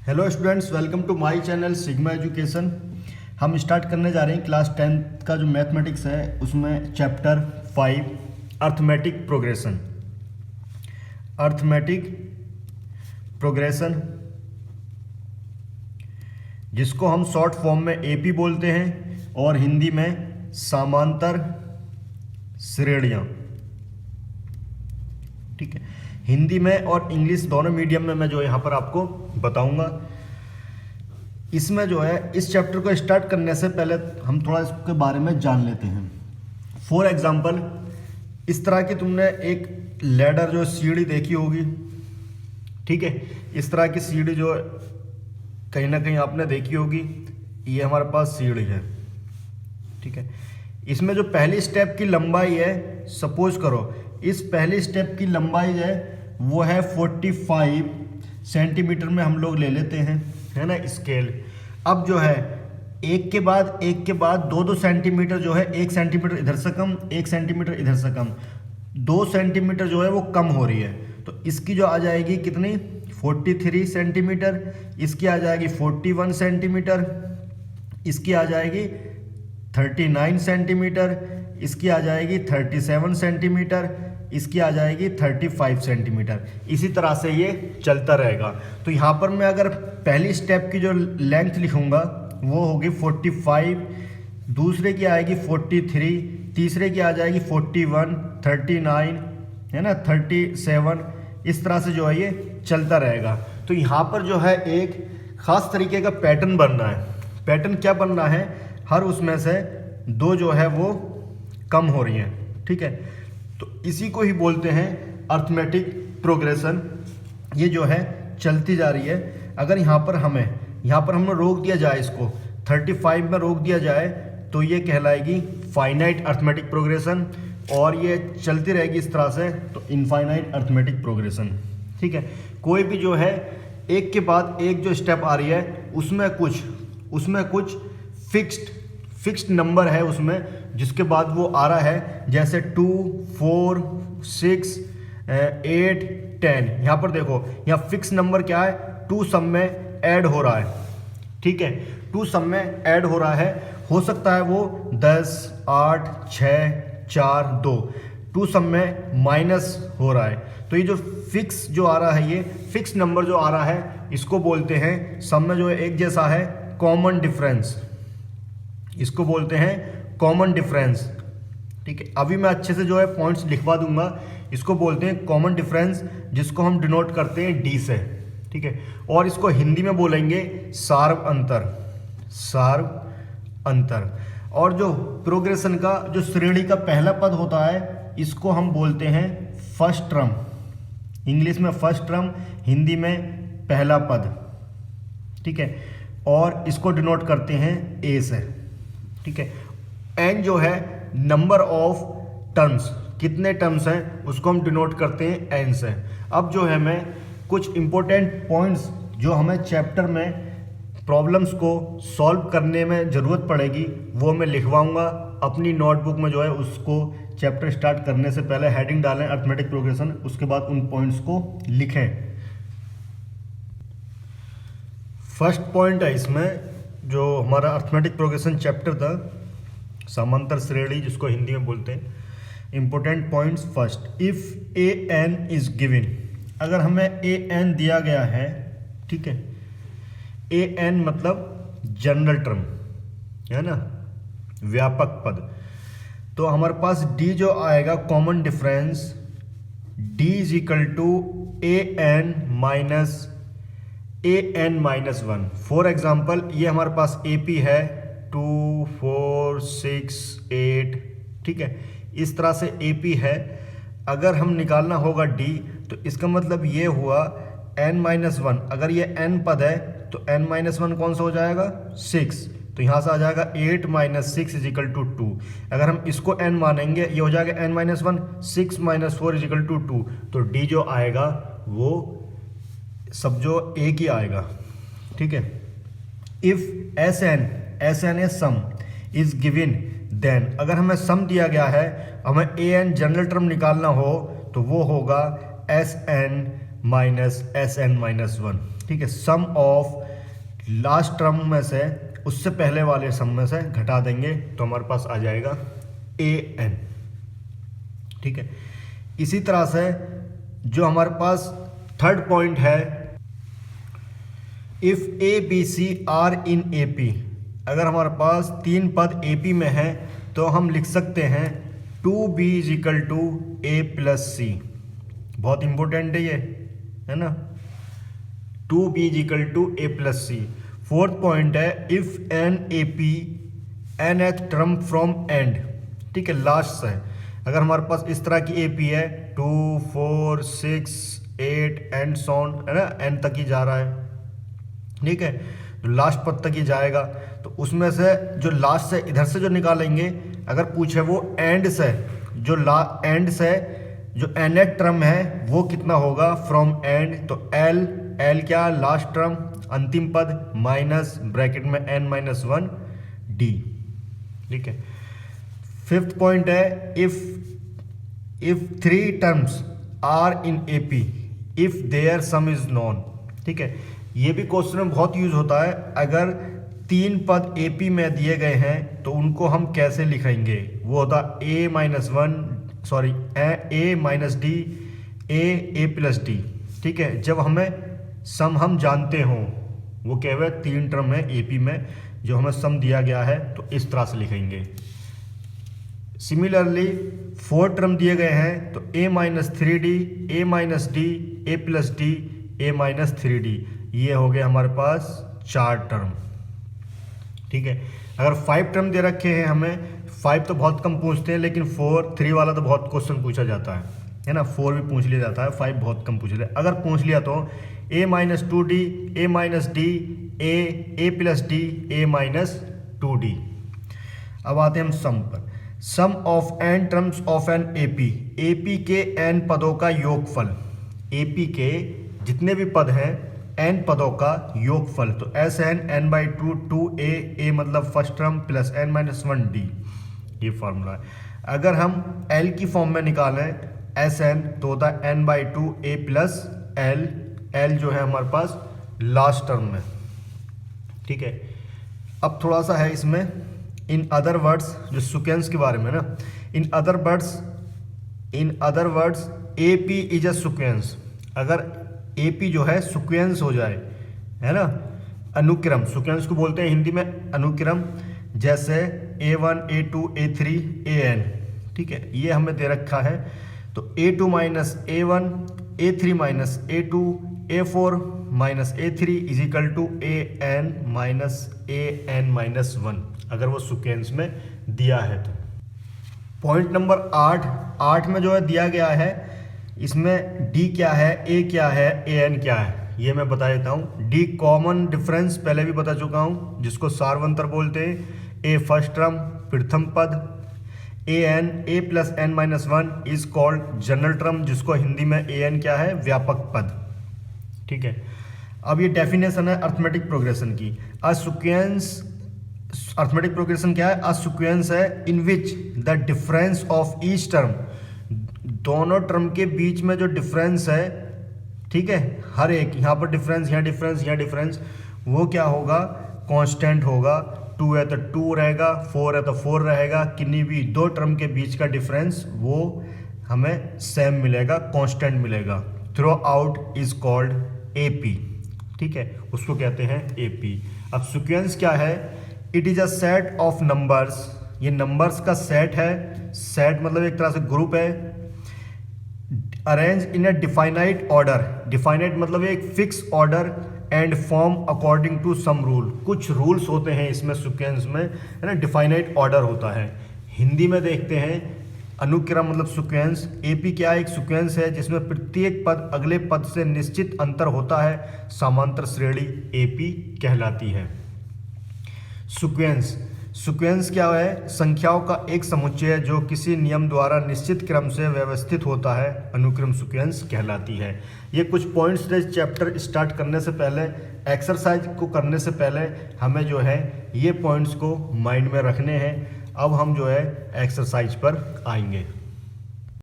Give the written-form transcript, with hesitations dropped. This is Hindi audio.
Hello students, welcome to my channel Sigma Education. हम स्टार्ट करने जा रहे हैं क्लास 10th का जो मैथमेटिक्स है उसमें chapter 5 arithmetic progression. Arithmetic progression जिसको हम शॉर्ट फॉर्म में एपी बोलते हैं और हिंदी में समांतर श्रेणियाँ। ठीक है, हिंदी में और इंग्लिश दोनों मीडियम में मैं जो यहाँ पर आपको बताऊंगा। इसमें जो है इस चैप्टर को स्टार्ट करने से पहले हम थोड़ा इसके बारे में जान लेते हैं। फॉर एग्जांपल, इस तरह की तुमने एक लैडर जो सीढ़ी देखी होगी। ठीक है, इस तरह की सीढ़ी जो कहीं ना कहीं आपने देखी होगी। ये हमारे पास सीढ़ी है। ठीक है, इसमें जो पहली स्टेप की लंबाई है, सपोज करो इस पहली स्टेप की लंबाई है वो है 45 सेंटीमीटर में हम लोग ले लेते हैं, है ना, स्केल। अब जो है एक के बाद 2-2 सेंटीमीटर जो है, 1 सेंटीमीटर इधर से कम, 1 सेंटीमीटर इधर से कम, 2 सेंटीमीटर जो है वो कम हो रही है। तो इसकी जो आ जाएगी कितनी, 43 सेंटीमीटर। इसकी आ जाएगी 41 सेंटीमीटर। इसकी आ जाएगी 39 सेंटीमीटर। इसकी आ जाएगी 37 सेंटीमीटर। इसकी आ जाएगी 35 सेंटीमीटर। इसी तरह से ये चलता रहेगा। तो यहाँ पर मैं अगर पहली स्टेप की जो लेंथ लिखूँगा वो होगी 45, दूसरे की आएगी 43, तीसरे की आ जाएगी 41, 39, है ना, 37। इस तरह से जो है ये चलता रहेगा। तो यहाँ पर जो है एक ख़ास तरीके का पैटर्न बनना है। पैटर्न क्या बनना है, हर उसमें से 2 जो है वो कम हो रही हैं। ठीक है, तो इसी को ही बोलते हैं अर्थमेटिक प्रोग्रेशन। ये जो है चलती जा रही है। अगर यहाँ पर हमें रोक दिया जाए, इसको 35 में रोक दिया जाए तो ये कहलाएगी फाइनाइट अर्थमेटिक प्रोग्रेशन, और ये चलती रहेगी इस तरह से तो इनफाइनाइट अर्थमेटिक प्रोग्रेशन। ठीक है, कोई भी जो है एक के बाद एक जो स्टेप आ रही है उसमें कुछ फिक्स्ड नंबर है उसमें, जिसके बाद वो आ रहा है, जैसे 2, 4, 6, 8, 10। यहाँ पर देखो, यहाँ फिक्स नंबर क्या है, 2 सब में ऐड हो रहा है। ठीक है, 2 सब में ऐड हो रहा है। हो सकता है वो 10, 8, 6, 4, 2, 2 सब में माइनस हो रहा है। तो ये जो फिक्स जो आ रहा है, ये फिक्स नंबर जो आ रहा है, इसको बोलते हैं, सब में जो है एक जैसा है, कॉमन डिफरेंस। इसको बोलते हैं कॉमन डिफरेंस। ठीक है, अभी मैं अच्छे से जो है पॉइंट्स लिखवा दूंगा। इसको बोलते हैं कॉमन डिफरेंस, जिसको हम डिनोट करते हैं डी से। ठीक है, और इसको हिंदी में बोलेंगे सार्व अंतर। और जो प्रोग्रेशन का जो श्रेणी का पहला पद होता है, इसको हम बोलते हैं फर्स्ट टर्म। इंग्लिश में फर्स्ट टर्म, हिंदी में पहला पद। ठीक है, और इसको डिनोट करते हैं ए से। ठीक है, एन जो है नंबर ऑफ टर्म्स, कितने टर्म्स हैं, उसको हम डिनोट करते हैं एन से। अब जो है मैं कुछ इंपॉर्टेंट पॉइंट्स जो हमें चैप्टर में प्रॉब्लम्स को सॉल्व करने में ज़रूरत पड़ेगी वो मैं लिखवाऊंगा अपनी नोटबुक में। जो है उसको चैप्टर स्टार्ट करने से पहले हेडिंग डालें अर्थमेटिक प्रोग्रेशन, उसके बाद उन पॉइंट्स को लिखें। फर्स्ट पॉइंट है इसमें, जो हमारा अर्थमेटिक प्रोग्रेशन चैप्टर था, समांतर श्रेणी जिसको हिंदी में बोलते हैं। Important points, first, if a n is given. अगर हमें ए एन दिया गया है, ठीक है, ए एन मतलब जनरल टर्म, है ना, व्यापक पद, तो हमारे पास डी जो आएगा common difference, d is equal to a n minus 1। For example, ये हमारे पास ए पी है 2, 4, 6, 8। ठीक है, इस तरह से ए पी है। अगर हम निकालना होगा डी, तो इसका मतलब ये हुआ n-1। अगर ये n पद है तो n-1 कौन सा हो जाएगा, 6। तो यहाँ से आ जाएगा 8 - 6 = 2। अगर हम इसको n मानेंगे, ये हो जाएगा n-1, 6 - 4 = 2। तो डी जो आएगा वो सब जो एक ही आएगा। ठीक है, if S n a sum is given, then अगर हमें सम दिया गया है, हमें ए एन जनरल टर्म निकालना हो, तो वो होगा एस एन - SN-1। ठीक है, सम ऑफ लास्ट टर्म में से उससे पहले वाले सम में से घटा देंगे तो हमारे पास आ जाएगा an। ठीक है, इसी तरह से जो हमारे पास थर्ड पॉइंट है, if a b c are in A P, अगर हमारे पास तीन पद ए पी में है तो हम लिख सकते हैं 2b is equal to a plus c. बहुत इंपॉर्टेंट है ये, है ना, 2b is equal to a plus c. Fourth point है, if an A P nth term from end, ठीक है, लास्ट से, अगर हमारे पास इस तरह की ए पी है 2 4 6 8 एंड सॉन, है ना, एन तक ही जा रहा है, ठीक है, तो लास्ट पद तक ही जाएगा, तो उसमें से जो लास्ट से इधर से जो निकालेंगे, अगर पूछे वो एंड से, जो एंड से जो एनेट टर्म है वो कितना होगा फ्रॉम एंड, तो एल क्या, लास्ट टर्म अंतिम पद माइनस ब्रैकेट में n माइनस 1 डी। ठीक है, फिफ्थ पॉइंट है, if three terms are in A P if their sum is known. ठीक है, ये भी क्वेश्चन में बहुत यूज होता है, अगर तीन पद ए पी में दिए गए हैं तो उनको हम कैसे लिखेंगे, वो होता a minus d a plus d. ठीक है, जब हमें सम हम जानते हों, वो क्या हुआ, तीन टर्म है ए पी में जो हमें सम दिया गया है, तो इस तरह से लिखेंगे। सिमिलरली फोर टर्म दिए गए हैं तो a minus 3d a minus d a plus d a minus 3d, ये हो गए हमारे पास चार टर्म। ठीक है, अगर 5 टर्म दे रखे हैं हमें, 5 तो बहुत कम पूछते हैं, लेकिन 4 3 वाला तो बहुत क्वेश्चन पूछा जाता है ना, 4 भी पूछ लिया जाता है, 5 बहुत कम पूछ लिया। अगर पूछ लिया तो a minus 2d a minus d a plus d a minus 2d। अब आते हैं हम सम पर। Sum of n terms of an AP के n पदों का योगफल, एपी के जितने भी पद हैं n पदों का योगफल, तो Sn n/2 2a मतलब first term plus n minus 1d, ये फॉर्मूला है। अगर हम l की फॉर्म में निकालें Sn तो होता है n/2 a प्लस l जो है हमारे पास लास्ट टर्म में। ठीक है, अब थोड़ा सा है इसमें इन अदर वर्ड्स, जो सीक्वेंस के बारे में ना, in other words A P is a sequence. अगर ए पी जो है सीक्वेंस हो जाए, है ना, अनुक्रम, सीक्वेंस को बोलते हैं हिंदी में अनुक्रम, जैसे A1 A2 A3 AN। ठीक है, ये हमें दे रखा है, तो A2 minus A1 A3 minus A2 A4 minus A3 is equal to AN minus 1, अगर वो सीक्वेंस में दिया है तो। पॉइंट नंबर 8 में जो है दिया गया है, इसमें D क्या है, A क्या है, AN क्या है, ये मैं बता देता हूँ। D कॉमन डिफरेंस पहले भी बता चुका हूँ, जिसको सार्वंतर बोलते हैं। A फर्स्ट टर्म प्रथम पद, AN A plus n minus 1 is called general term, जिसको हिंदी में AN क्या है, व्यापक पद। ठीक है, अब ये डेफिनेशन है अर्थमेटिक प्रोग्रेशन की। अ सीक्वेंस, अर्थमेटिक प्रोग्रेशन क्या है, अ सीक्वेंस है in which the difference of each term, दोनों टर्म के बीच में जो डिफरेंस है, ठीक है, हर एक, यहाँ पर डिफरेंस, यहाँ डिफरेंस, यहाँ डिफरेंस, वो क्या होगा, कांस्टेंट होगा। 2 है तो 2 रहेगा, 4 है तो 4 रहेगा, किन्हीं भी दो टर्म के बीच का डिफरेंस वो हमें सेम मिलेगा, कांस्टेंट मिलेगा। Through out is called AP। ठीक है, उसको कहते हैं AP। अब सीक्वेंस क्या है, it is a set of numbers, ये नंबर्स का सेट है, सेट मतलब एक तरह से ग्रुप है, arrange in a definite order, definite मतलब एक fix order, and form according to some rule, कुछ रूल्स होते हैं इसमें सीक्वेंस में, है ना, डिफाइनाइट ऑर्डर होता है। हिंदी में देखते हैं अनुक्रम मतलब सीक्वेंस। AP क्या एक सीक्वेंस है जिसमें प्रत्येक पद अगले पद से निश्चित अंतर होता है, समांतर श्रेणी AP कहलाती है। सीक्वेंस क्या है, संख्याओं का एक समुच्चय जो किसी नियम द्वारा निश्चित क्रम से व्यवस्थित होता है, अनुक्रम सीक्वेंस कहलाती है। ये कुछ पॉइंट्स थे चैप्टर स्टार्ट करने से पहले, एक्सरसाइज को करने से पहले हमें जो है ये पॉइंट्स को माइंड में रखने हैं। अब हम जो है एक्सरसाइज पर आएंगे।